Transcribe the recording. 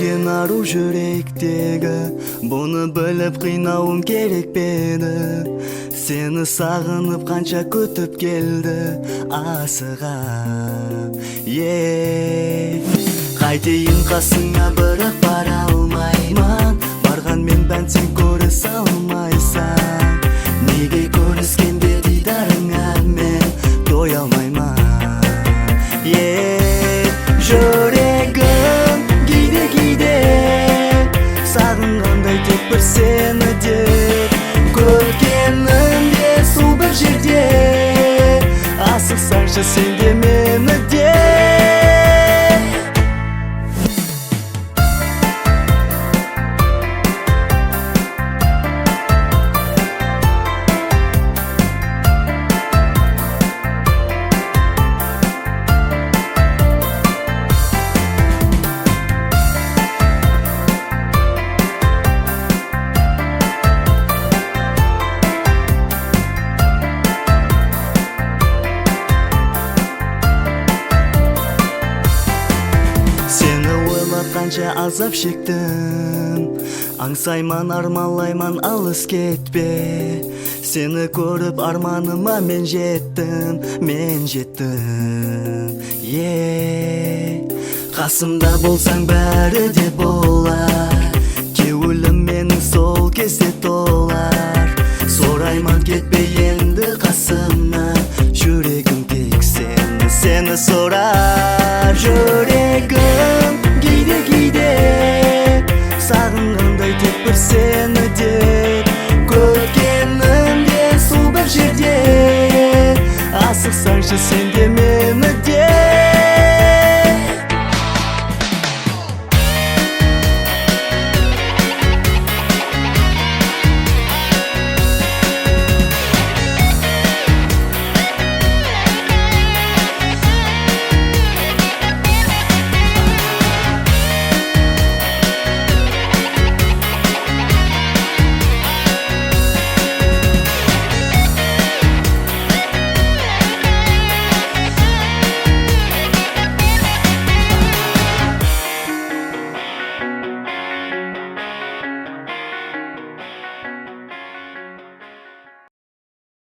жүрген ару жүректегі, бұны біліп қинауым керек педі. Сені сағынып қанша күтіп келді асыға. Қайтейін қасыңа, бірақ бара алмаймын. Барғанмен бән сен көріс алмайсың. Неге көріскенде дидарыңа мен тоя алмаймын. Жүрегім кейде сағынғандай тек бір сені де. Көргенімде сол бір жерде, асықсаңшы сен де мені де. Қанша азап шектім, аңсайман, армалайман, алыс кетпе. Сені көріп арманыма мен жеттім. Қасымда болсаң бәрі де болар, кеуілім менің сол кезде толар. Сорайман кетпе енді қасымнан, жүрегім тек сені сорар.